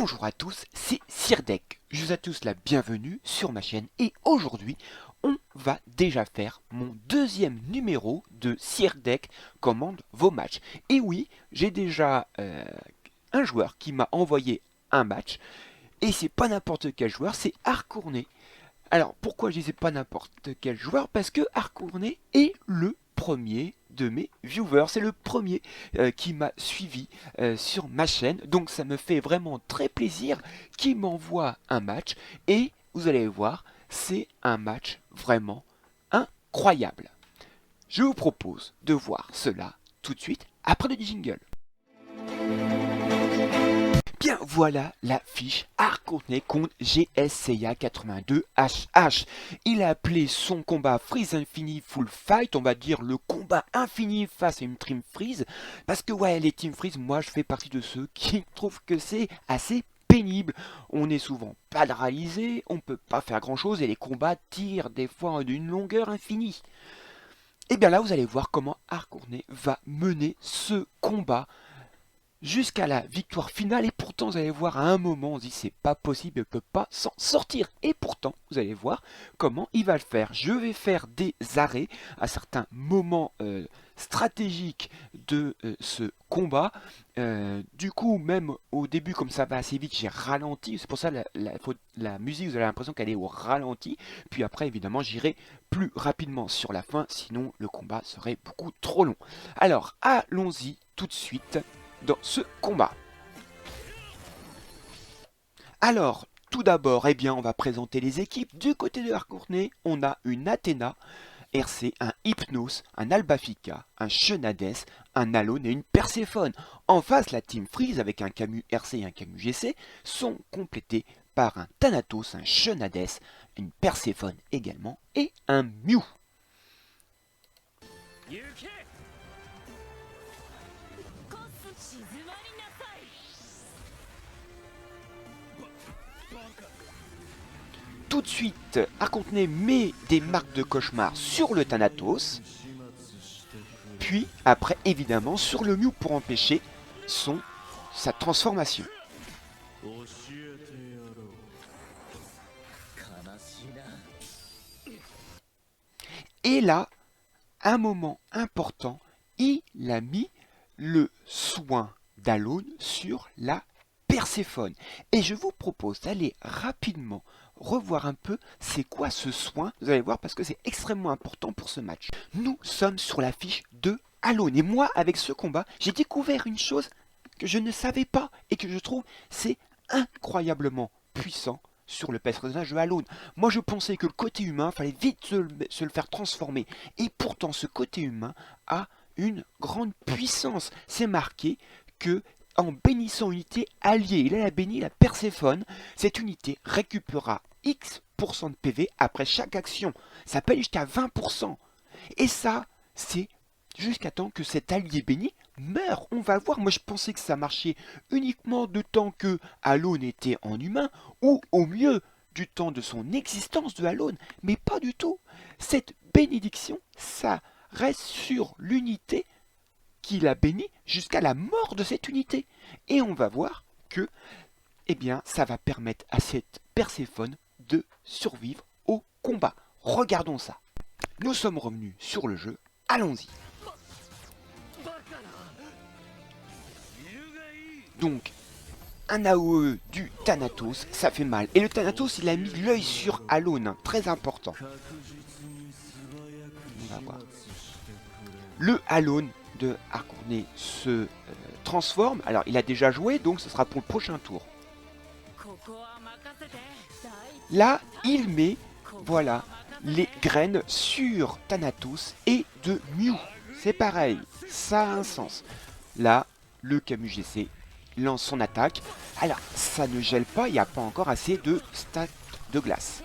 Bonjour à tous, c'est Sirdek. Je vous souhaite tous la bienvenue sur ma chaîne et aujourd'hui, on va déjà faire mon deuxième numéro de Sirdek commande vos matchs. Et oui, j'ai déjà un joueur qui m'a envoyé un match et c'est pas n'importe quel joueur, c'est Harcournet. Alors pourquoi je disais pas n'importe quel joueur? Parce que Harcournet est le premier de mes viewers, c'est le premier qui m'a suivi sur ma chaîne, donc ça me fait vraiment très plaisir qu'il m'envoie un match et vous allez voir, c'est un match vraiment incroyable. Je vous propose de voir cela tout de suite après le jingle. Bien voilà la fiche Harcournet contre GSCA 82HH. Il a appelé son combat Freeze Infini Full Fight, on va dire le combat infini face à une Team Freeze. Parce que ouais, les Team Freeze, moi je fais partie de ceux qui trouvent que c'est assez pénible. On est souvent paralysé, on peut pas faire grand chose et les combats tirent des fois d'une longueur infinie. Et bien là vous allez voir comment Harcournet va mener ce combat jusqu'à la victoire finale. Et pourtant, vous allez voir, à un moment, on se dit c'est pas possible, il ne peut pas s'en sortir. Et pourtant, vous allez voir comment il va le faire. Je vais faire des arrêts à certains moments stratégiques de ce combat. Du coup, même au début, comme ça va assez vite, j'ai ralenti. C'est pour ça la musique, vous avez l'impression qu'elle est au ralenti. Puis après, évidemment, j'irai plus rapidement sur la fin, sinon le combat serait beaucoup trop long. Alors, allons-y tout de suite dans ce combat. Alors, tout d'abord, eh bien, on va présenter les équipes. Du côté de Harcournet, on a une Athéna, RC, un Hypnos, un Albafika, un Chenades, un Alone et une Perséphone. En face, la Team Freeze, avec un Camus RC et un Camus GC, sont complétés par un Thanatos, un Chenades, une Perséphone également et un Mew. Tout de suite, Harcournet met des marques de cauchemar sur le Thanatos, puis après évidemment sur le Mew pour empêcher sa transformation. Et là, un moment important, il a mis le soin d'Alone sur la Perséphone. Et je vous propose d'aller rapidement revoir un peu c'est quoi ce soin. Vous allez voir parce que c'est extrêmement important pour ce match. Nous sommes sur la fiche de Alone. Et moi, avec ce combat, j'ai découvert une chose que je ne savais pas et que je trouve c'est incroyablement puissant sur le personnage de Alone. Moi je pensais que le côté humain, fallait vite se le faire transformer. Et pourtant ce côté humain a une grande puissance. C'est marqué que en bénissant une unité alliée, il a béni la Perséphone, cette unité récupérera X% de PV après chaque action. Ça peut aller jusqu'à 20%. Et ça, c'est jusqu'à temps que cet allié béni meurt. On va le voir. Moi, je pensais que ça marchait uniquement de temps que Alone était en humain, ou au mieux du temps de son existence de Alone. Mais pas du tout. Cette bénédiction, ça reste sur l'unité qu'il a béni jusqu'à la mort de cette unité. Et on va voir que, eh bien, ça va permettre à cette Perséphone de survivre au combat. Regardons ça. Nous sommes revenus sur le jeu. Allons-y. Donc, un AOE du Thanatos, ça fait mal. Et le Thanatos, il a mis l'œil sur Alone, hein, très important. On va voir. Le Alone de Harcournet se transforme. Alors, il a déjà joué, donc ce sera pour le prochain tour. Là, il met, voilà, les graines sur Thanatos et de Mew. C'est pareil, ça a un sens. Là, le Camus GC lance son attaque. Alors, ça ne gèle pas, il n'y a pas encore assez de stats de glace.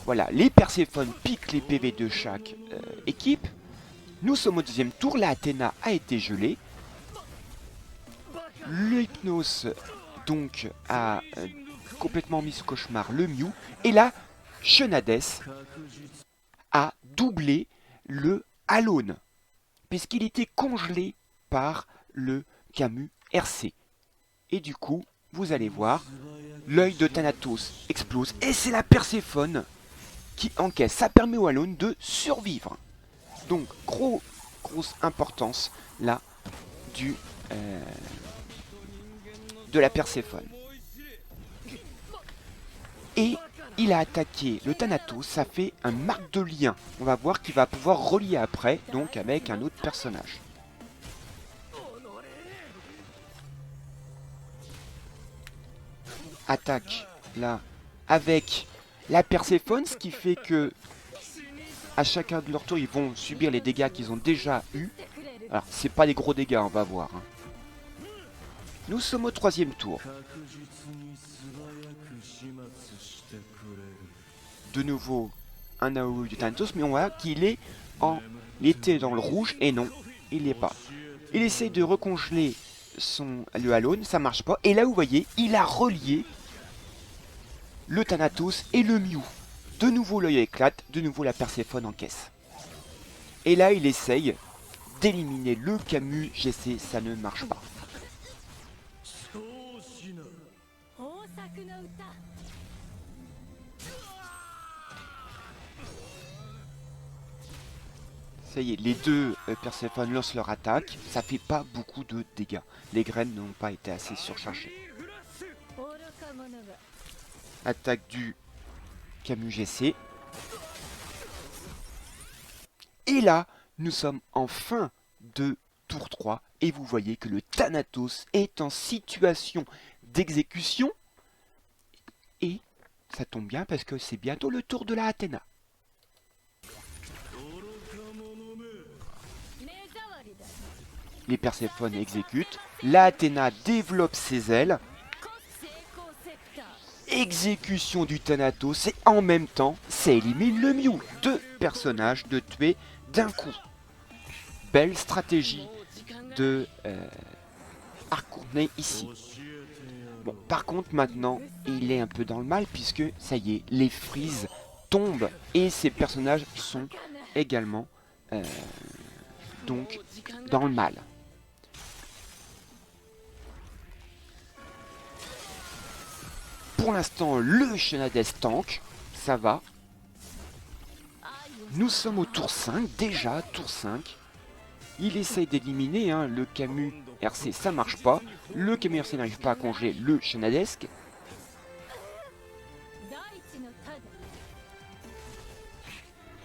Voilà, les Perséphones piquent les PV de chaque équipe. Nous sommes au deuxième tour, la Athéna a été gelée. Le Hypnos, donc, a complètement mis ce cauchemar le Mew. Et là, Chenades a doublé le Alone, puisqu'il était congelé par le Camus RC. Et du coup, vous allez voir, l'œil de Thanatos explose et c'est la Perséphone qui encaisse. Ça permet au Alone de survivre. Donc, grosse importance là du de la Perséphone. Et il a attaqué le Thanatos, ça fait un marque de lien. On va voir qu'il va pouvoir relier après, donc avec un autre personnage. Attaque là avec la Perséphone, ce qui fait que à chacun de leur tour ils vont subir les dégâts qu'ils ont déjà eu. Alors c'est pas des gros dégâts, on va voir. Nous sommes au 3e tour. De nouveau un AOE du Thanatos, mais on voit qu'il est il était dans le rouge et non, il n'est pas. Il essaye de recongeler le Alone, ça marche pas. Et là vous voyez, il a relié le Thanatos et le Mew. De nouveau l'œil éclate, de nouveau la Perséphone encaisse. Et là il essaye d'éliminer le Camus GC, ça ne marche pas. Ça y est, les deux Perséphone lancent leur attaque, ça fait pas beaucoup de dégâts. Les graines n'ont pas été assez surchargées. Attaque du Camus GC. Et là, nous sommes en fin de tour 3 et vous voyez que le Thanatos est en situation d'exécution. Et ça tombe bien parce que c'est bientôt le tour de la Athéna. Les Perséphones exécutent, la Athéna développe ses ailes. Exécution du Thanatos et en même temps, ça élimine le Mew. Deux personnages de tuer d'un coup. Belle stratégie de Harcourtney ici. Bon, par contre maintenant, il est un peu dans le mal puisque ça y est, les frises tombent et ces personnages sont également donc dans le mal. Pour l'instant, le Shenades tank, ça va. Nous sommes au tour 5, déjà, tour 5. Il essaye d'éliminer le Camus RC, ça marche pas. Le Camus RC n'arrive pas à congeler le Shenadesque.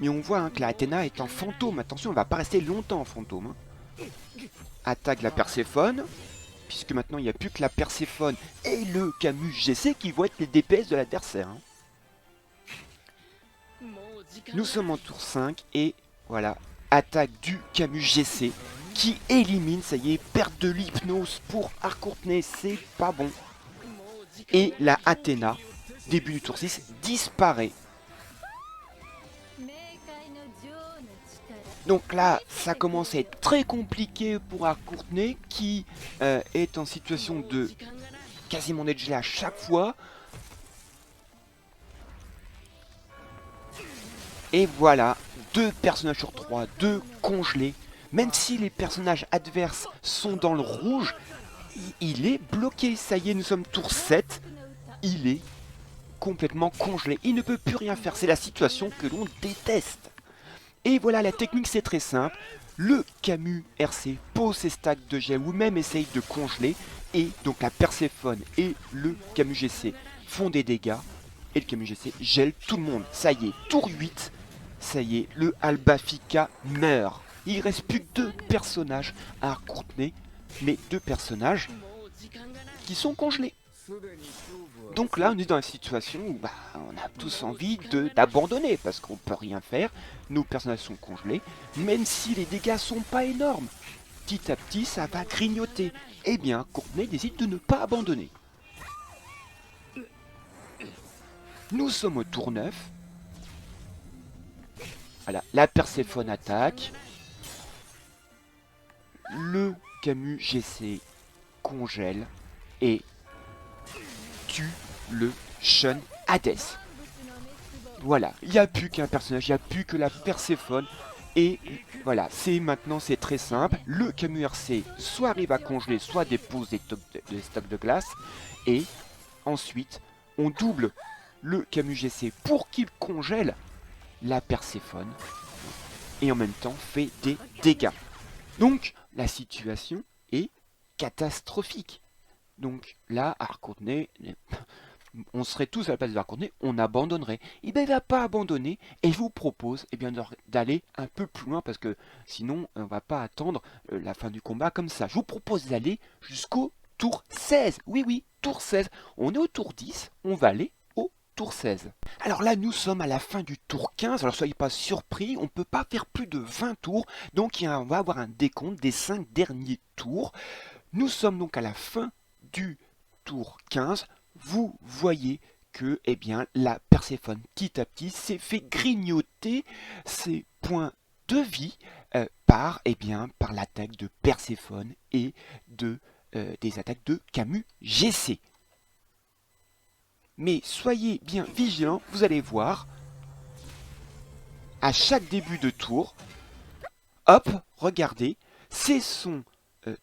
Mais on voit que la Athéna est en fantôme. Attention, elle va pas rester longtemps en fantôme. Attaque la Perséphone. Puisque maintenant il n'y a plus que la Perséphone et le Camus GC qui vont être les DPS de l'adversaire. Nous sommes en tour 5 et voilà, attaque du Camus GC qui élimine, ça y est, perte de l'hypnose pour Harcourtney, c'est pas bon. Et la Athéna, début du tour 6, disparaît. Donc là, ça commence à être très compliqué pour Harcourtney qui est en situation de quasiment d'être gelé à chaque fois. Et voilà, 2 personnages sur 3, 2 congelés. Même si les personnages adverses sont dans le rouge, il est bloqué. Ça y est, nous sommes tour 7. Il est complètement congelé. Il ne peut plus rien faire. C'est la situation que l'on déteste. Et voilà, la technique c'est très simple. Le Camus RC pose ses stacks de gel ou même essaye de congeler. Et donc la Perséphone et le Camus GC font des dégâts. Et le Camus GC gèle tout le monde. Ça y est, tour 8. Ça y est, le Albafika meurt. Il reste plus que 2 personnages à Harcourtney. Mais 2 personnages qui sont congelés. Donc là, on est dans une situation où on a tous envie d'abandonner parce qu'on peut rien faire. Nos personnages sont congelés, même si les dégâts sont pas énormes. Petit à petit, ça va grignoter. Eh bien, Courtney décide de ne pas abandonner. Nous sommes au tour 9. Voilà, la Perséphone attaque. Le Camus GC congèle et tue le Shenades. Voilà, il n'y a plus qu'un personnage, il n'y a plus que la Perséphone. Et voilà, maintenant c'est très simple. Le Camus RC soit arrive à congeler, soit dépose des stocks de glace. Et ensuite, on double le Camus GC pour qu'il congèle la Perséphone. Et en même temps fait des dégâts. Donc la situation est catastrophique. Donc là, Harkonnen, on serait tous à la place de Harkonnen, on abandonnerait. Et bien il va pas abandonner et je vous propose d'aller un peu plus loin parce que sinon on va pas attendre la fin du combat comme ça. Je vous propose d'aller jusqu'au tour 16. Oui, oui, tour 16. On est au tour 10, on va aller au tour 16. Alors là, nous sommes à la fin du tour 15, alors soyez pas surpris, on ne peut pas faire plus de 20 tours, donc on va avoir un décompte des 5 derniers tours. Nous sommes donc à la fin du tour 15, vous voyez que eh bien, la Perséphone petit à petit s'est fait grignoter ses points de vie par l'attaque de Perséphone et des attaques de Camus GC. Mais soyez bien vigilants, vous allez voir, à chaque début de tour, hop, regardez, c'est son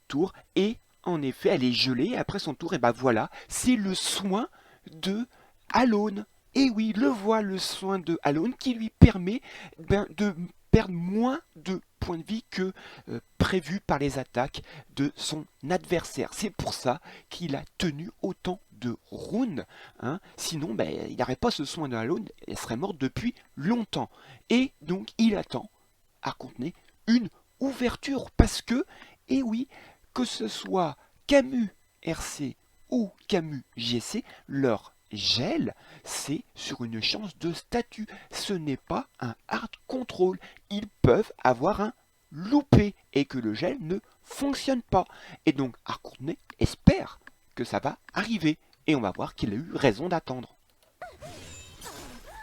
tour, et en effet, elle est gelée, après son tour, et ben voilà, c'est le soin de Alone. Et oui, le voilà, le soin de Alone, qui lui permet de perdre moins de points de vie que prévu par les attaques de son adversaire. C'est pour ça qu'il a tenu autant de rounds. Hein. Sinon, il n'aurait pas ce soin de Alone, elle serait morte depuis longtemps. Et donc, il attend à contenir une ouverture parce que, et oui, que ce soit Camus RC ou Camus GC, leur gel, c'est sur une chance de statut. Ce n'est pas un hard control. Ils peuvent avoir un loupé et que le gel ne fonctionne pas. Et donc Harkonnen espère que ça va arriver. Et on va voir qu'il a eu raison d'attendre.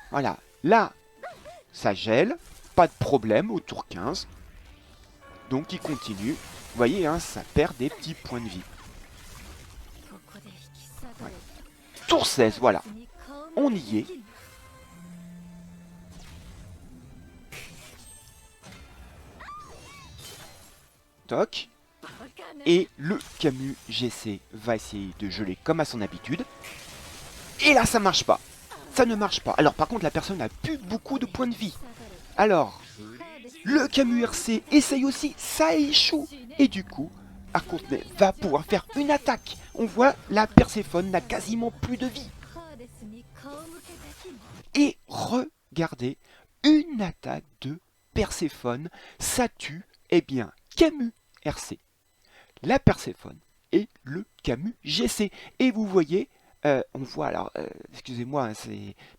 Voilà, là, ça gèle, pas de problème au tour 15. Donc il continue. Vous voyez, hein, ça perd des petits points de vie. Ouais. Tour 16, voilà. On y est. Toc. Et le Camus GC va essayer de geler comme à son habitude. Et là, ça marche pas. Ça ne marche pas. Alors par contre, la personne n'a plus beaucoup de points de vie. Alors, le Camus RC essaye aussi, ça échoue. Et du coup, Harkonnen va pouvoir faire une attaque. On voit, la Perséphone n'a quasiment plus de vie. Et regardez, une attaque de Perséphone, ça tue, eh bien, Camus RC, la Perséphone et le Camus GC. Et vous voyez, on voit, alors, excusez-moi, hein,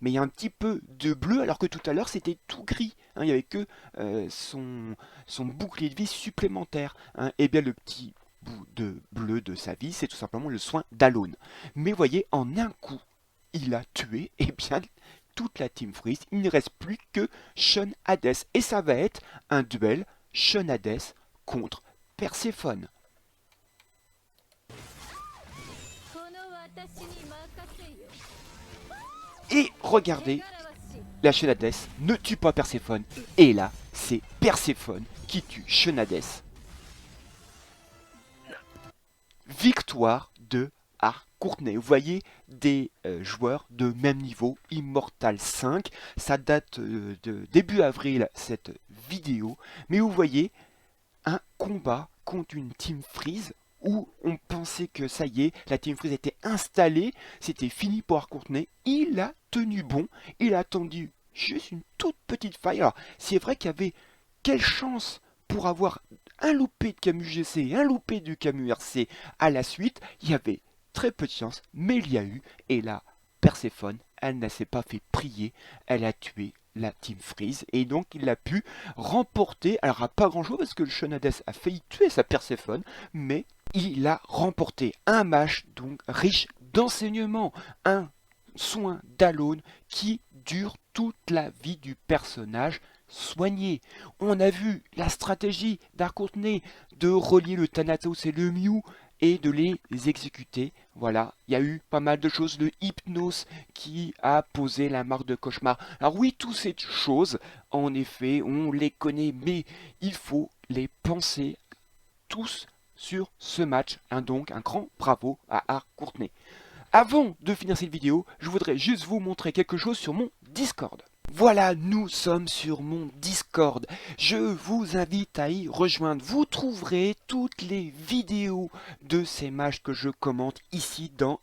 mais il y a un petit peu de bleu, alors que tout à l'heure, c'était tout gris. Hein, il n'y avait que son bouclier de vie supplémentaire. Hein, et bien, le petit bout de bleu de sa vie, c'est tout simplement le soin d'Alone. Mais vous voyez, en un coup, il a tué, eh bien, toute la Team Freeze. Il ne reste plus que Sean Hades. Et ça va être un duel Sean Hades contre Perséphone. Et regardez, la Sean Hades ne tue pas Perséphone. Et là, c'est Perséphone qui tue Sean Hades. Victoire de Harkonnen. Vous voyez des joueurs de même niveau, Immortal 5. Ça date de début avril, cette vidéo. Mais vous voyez un combat contre une Team Freeze où on pensait que ça y est, la Team Freeze était installée, c'était fini pour Harkonnen. Il a tenu bon, il a attendu juste une toute petite faille. Alors, c'est vrai qu'il y avait quelle chance pour avoir un loupé de Camus GC et un loupé du Camus RC à la suite. Il y avait très peu de chance, mais il y a eu. Et là, Perséphone, elle ne s'est pas fait prier. Elle a tué la Team Freeze. Et donc, il a pu remporter. Alors, à pas grand chose parce que le Sean Hades a failli tuer sa Perséphone. Mais il a remporté un match donc riche d'enseignements. Un soin d'Alone qui dure toute la vie du personnage soigné. On a vu la stratégie d'Harkonnen de relier le Thanatos et le Mew et de les exécuter. Voilà, il y a eu pas mal de choses. Le Hypnos qui a posé la marque de cauchemar. Alors oui, toutes ces choses, en effet, on les connaît, mais il faut les penser tous sur ce match. Donc un grand bravo à Art Courtenay. Avant de finir cette vidéo, je voudrais juste vous montrer quelque chose sur mon Discord. Voilà, nous sommes sur mon Discord. Je vous invite à y rejoindre. Vous trouverez toutes les vidéos de ces matchs que je commente ici dans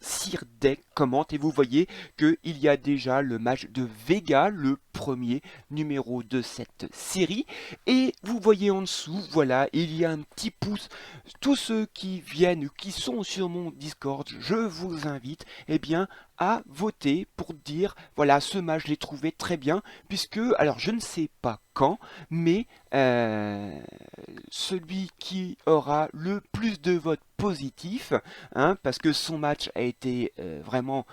Deck Commente. Et vous voyez qu'il y a déjà le match de Vega, le premier numéro de cette série. Et vous voyez en dessous, voilà, il y a un petit pouce. Tous ceux qui viennent, qui sont sur mon Discord, je vous invite, eh bien, à voter pour dire, voilà, ce match, je l'ai trouvé très bien, puisque, alors je ne sais pas quand, mais celui qui aura le plus de votes positifs, hein, parce que son match a été vraiment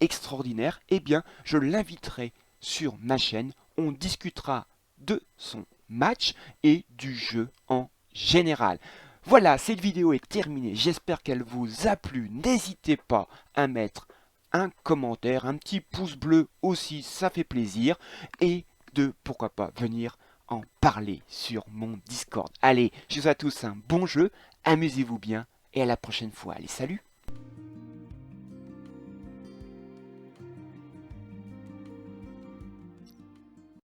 extraordinaire, eh bien, je l'inviterai sur ma chaîne, on discutera de son match et du jeu en général. Voilà, cette vidéo est terminée, j'espère qu'elle vous a plu, n'hésitez pas à mettre un commentaire, un petit pouce bleu aussi, ça fait plaisir, et de, pourquoi pas, venir en parler sur mon Discord. Allez, je vous souhaite à tous un bon jeu, amusez-vous bien, et à la prochaine fois. Allez, salut!